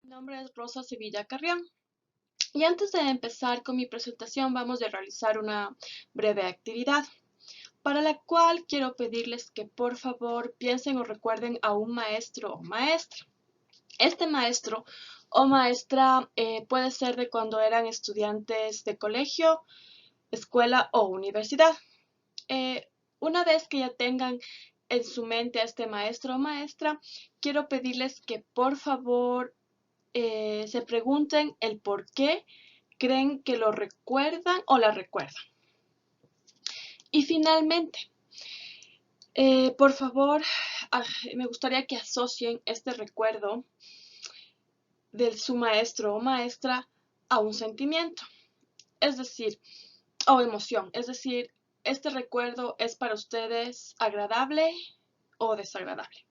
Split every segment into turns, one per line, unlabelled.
Mi nombre es Rosa Sevilla Carrión y antes de empezar con mi presentación vamos a realizar una breve actividad para la cual quiero pedirles que por favor piensen o recuerden a un maestro o maestra. Este maestro o maestra puede ser de cuando eran estudiantes de colegio, escuela o universidad. Una vez que ya tengan en su mente a este maestro o maestra, quiero pedirles que por favor se pregunten el por qué creen que lo recuerdan o la recuerdan. Y finalmente, por favor, me gustaría que asocien este recuerdo de su maestro o maestra a un sentimiento, es decir, o emoción, es decir, este recuerdo es para ustedes agradable o desagradable.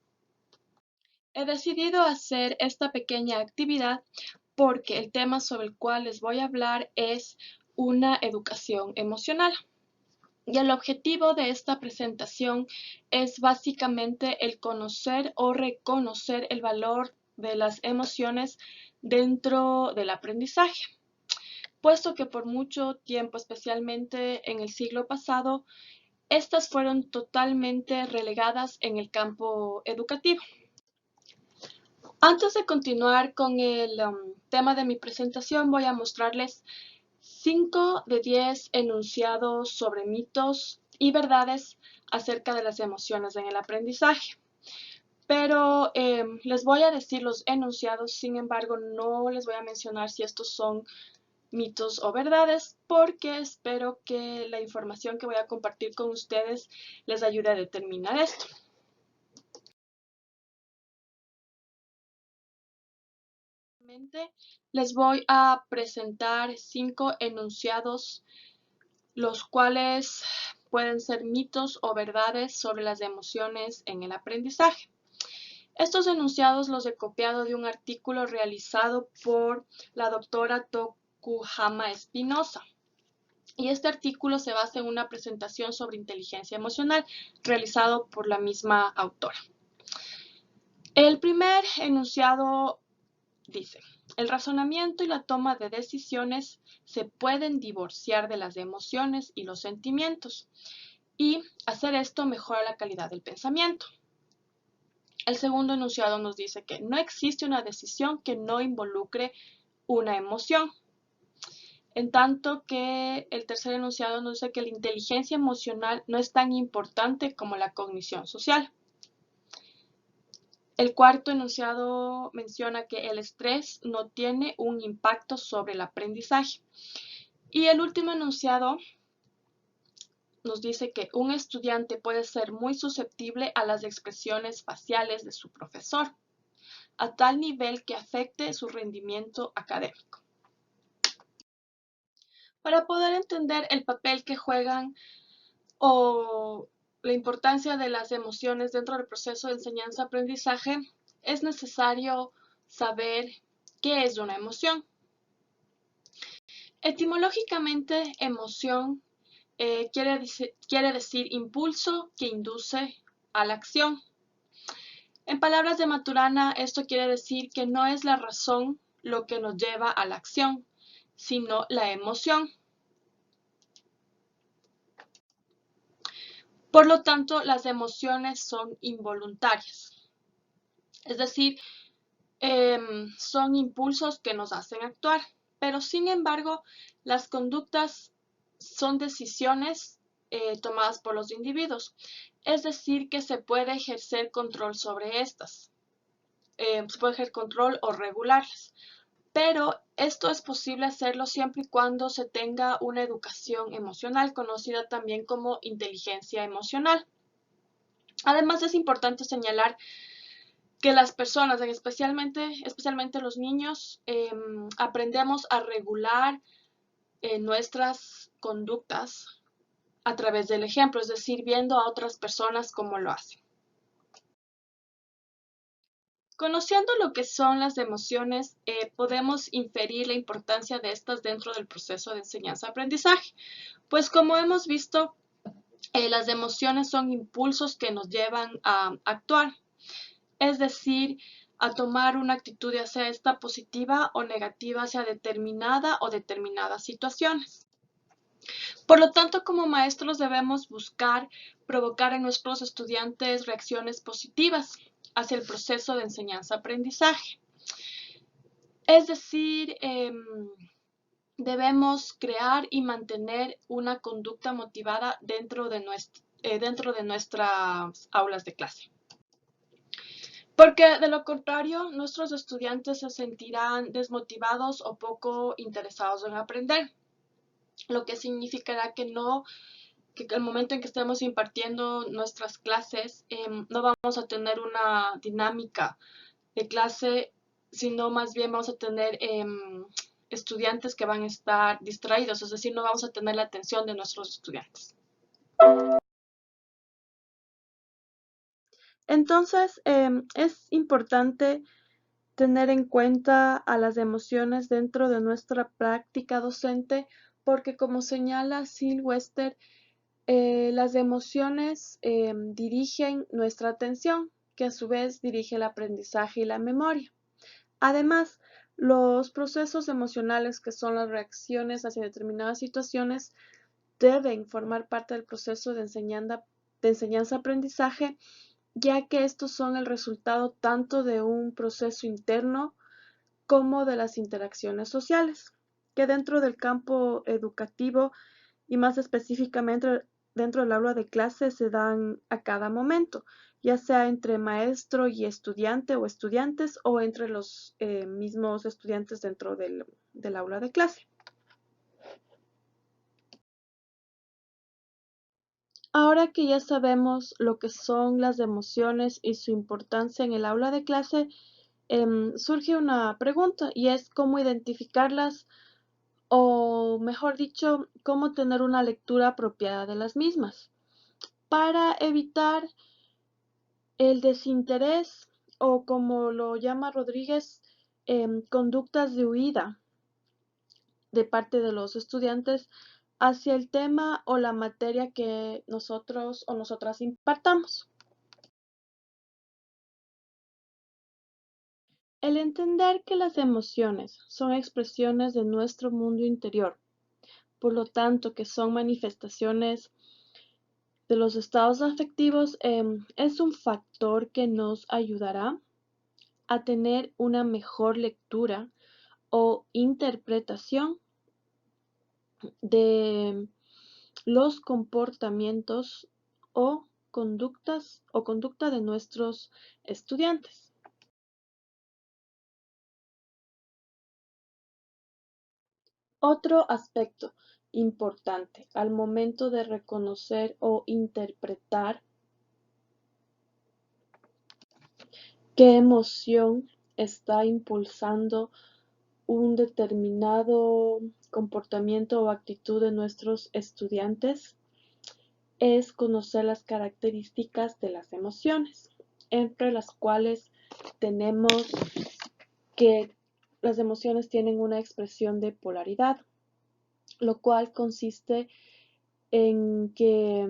He decidido hacer esta pequeña actividad porque el tema sobre el cual les voy a hablar es una educación emocional. Y el objetivo de esta presentación es básicamente el conocer o reconocer el valor de las emociones dentro del aprendizaje, puesto que por mucho tiempo, especialmente en el siglo pasado, estas fueron totalmente relegadas en el campo educativo. Antes de continuar con el tema de mi presentación, voy a mostrarles 5 de 10 enunciados sobre mitos y verdades acerca de las emociones en el aprendizaje. Pero les voy a decir los enunciados, sin embargo, no les voy a mencionar si estos son mitos o verdades, porque espero que la información que voy a compartir con ustedes les ayude a determinar esto. Les voy a presentar 5 enunciados, los cuales pueden ser mitos o verdades sobre las emociones en el aprendizaje. Estos enunciados los he copiado de un artículo realizado por la doctora Tokuhama Espinosa. Y este artículo se basa en una presentación sobre inteligencia emocional realizado por la misma autora. El primer enunciado dice: el razonamiento y la toma de decisiones se pueden divorciar de las emociones y los sentimientos, y hacer esto mejora la calidad del pensamiento. El segundo enunciado nos dice que no existe una decisión que no involucre una emoción. En tanto que el tercer enunciado nos dice que la inteligencia emocional no es tan importante como la cognición social. El cuarto enunciado menciona que el estrés no tiene un impacto sobre el aprendizaje. Y el último enunciado nos dice que un estudiante puede ser muy susceptible a las expresiones faciales de su profesor, a tal nivel que afecte su rendimiento académico. Para poder entender el papel que juegan o la importancia de las emociones dentro del proceso de enseñanza-aprendizaje, es necesario saber qué es una emoción. Etimológicamente, emoción quiere decir impulso que induce a la acción. En palabras de Maturana, esto quiere decir que no es la razón lo que nos lleva a la acción, sino la emoción. Por lo tanto, las emociones son involuntarias, es decir, son impulsos que nos hacen actuar, pero sin embargo, las conductas son decisiones tomadas por los individuos, es decir, que se puede ejercer control sobre estas, se puede ejercer control o regularlas. Pero esto es posible hacerlo siempre y cuando se tenga una educación emocional, conocida también como inteligencia emocional. Además, es importante señalar que las personas, especialmente los niños, aprendemos a regular nuestras conductas a través del ejemplo, es decir, viendo a otras personas cómo lo hacen. Conociendo lo que son las emociones, podemos inferir la importancia de estas dentro del proceso de enseñanza-aprendizaje. Pues como hemos visto, las emociones son impulsos que nos llevan a actuar. Es decir, a tomar una actitud ya sea esta positiva o negativa hacia determinada o determinadas situaciones. Por lo tanto, como maestros debemos buscar provocar en nuestros estudiantes reacciones positivas hacia el proceso de enseñanza-aprendizaje. Es decir, debemos crear y mantener una conducta motivada dentro de nuestras aulas de clase. Porque de lo contrario, nuestros estudiantes se sentirán desmotivados o poco interesados en aprender, lo que significará que el momento en que estemos impartiendo nuestras clases, no vamos a tener una dinámica de clase, sino más bien vamos a tener estudiantes que van a estar distraídos, es decir, no vamos a tener la atención de nuestros estudiantes. Entonces, es importante tener en cuenta a las emociones dentro de nuestra práctica docente, porque como señala Silvester, las emociones dirigen nuestra atención, que a su vez dirige el aprendizaje y la memoria. Además, los procesos emocionales, que son las reacciones hacia determinadas situaciones, deben formar parte del proceso de enseñanza-aprendizaje, ya que estos son el resultado tanto de un proceso interno como de las interacciones sociales, que dentro del campo educativo y más específicamente dentro del aula de clase se dan a cada momento, ya sea entre maestro y estudiante o estudiantes o entre los mismos estudiantes dentro del aula de clase. Ahora que ya sabemos lo que son las emociones y su importancia en el aula de clase, surge una pregunta y es cómo identificarlas o, mejor dicho, cómo tener una lectura apropiada de las mismas para evitar el desinterés o, como lo llama Rodríguez, conductas de huida de parte de los estudiantes hacia el tema o la materia que nosotros o nosotras impartamos. El entender que las emociones son expresiones de nuestro mundo interior, por lo tanto que son manifestaciones de los estados afectivos, es un factor que nos ayudará a tener una mejor lectura o interpretación de los comportamientos o conductas o conducta de nuestros estudiantes. Otro aspecto importante al momento de reconocer o interpretar qué emoción está impulsando un determinado comportamiento o actitud de nuestros estudiantes es conocer las características de las emociones, entre las cuales tenemos que las emociones tienen una expresión de polaridad, lo cual consiste en que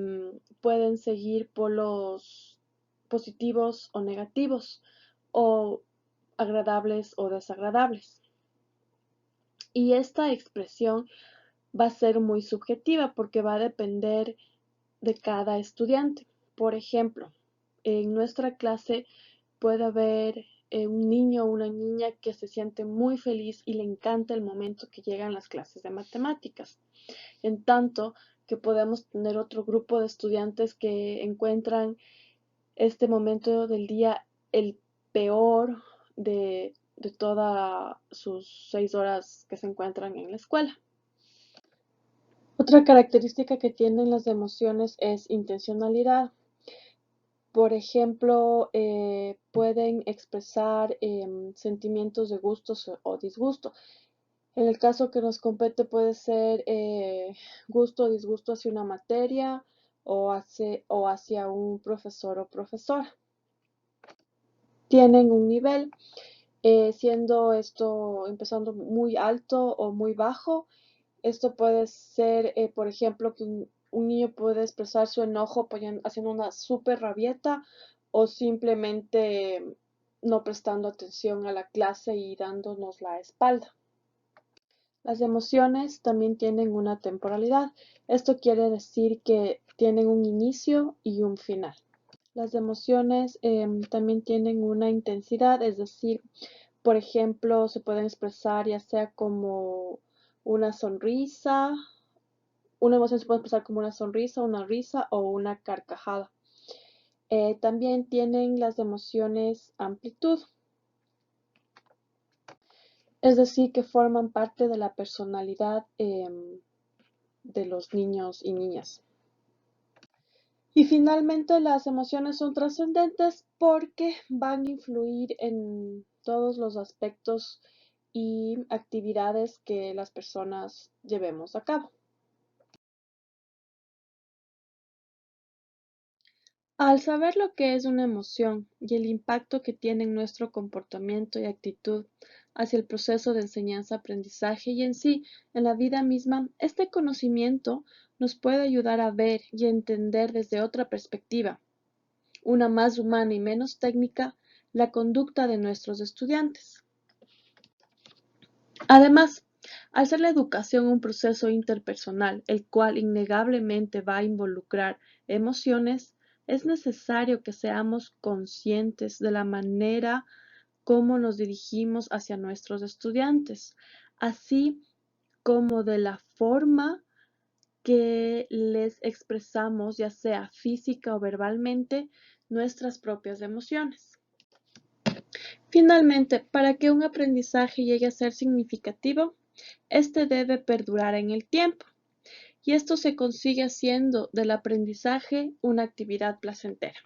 pueden seguir polos positivos o negativos, o agradables o desagradables. Y esta expresión va a ser muy subjetiva porque va a depender de cada estudiante. Por ejemplo, en nuestra clase puede haber un niño o una niña que se siente muy feliz y le encanta el momento que llegan las clases de matemáticas. En tanto que podemos tener otro grupo de estudiantes que encuentran este momento del día el peor de todas sus 6 horas que se encuentran en la escuela. Otra característica que tienen las emociones es intencionalidad. Por ejemplo, pueden expresar sentimientos de gusto o disgusto. En el caso que nos compete puede ser gusto o disgusto hacia una materia o hacia un profesor o profesora. Tienen un nivel, siendo esto empezando muy alto o muy bajo. Esto puede ser, por ejemplo, que un niño puede expresar su enojo haciendo una súper rabieta o simplemente no prestando atención a la clase y dándonos la espalda. Las emociones también tienen una temporalidad. Esto quiere decir que tienen un inicio y un final. Las emociones también tienen una intensidad, es decir, por ejemplo, se pueden expresar ya sea como una sonrisa, una emoción se puede expresar como una risa o una carcajada. También tienen las emociones amplitud, es decir, que forman parte de la personalidad de los niños y niñas. Y finalmente las emociones son trascendentes porque van a influir en todos los aspectos y actividades que las personas llevemos a cabo. Al saber lo que es una emoción y el impacto que tiene en nuestro comportamiento y actitud hacia el proceso de enseñanza-aprendizaje y en sí, en la vida misma, este conocimiento nos puede ayudar a ver y entender desde otra perspectiva, una más humana y menos técnica, la conducta de nuestros estudiantes. Además, al ser la educación un proceso interpersonal, el cual innegablemente va a involucrar emociones, es necesario que seamos conscientes de la manera como nos dirigimos hacia nuestros estudiantes, así como de la forma que les expresamos, ya sea física o verbalmente, nuestras propias emociones. Finalmente, para que un aprendizaje llegue a ser significativo, este debe perdurar en el tiempo, y esto se consigue haciendo del aprendizaje una actividad placentera.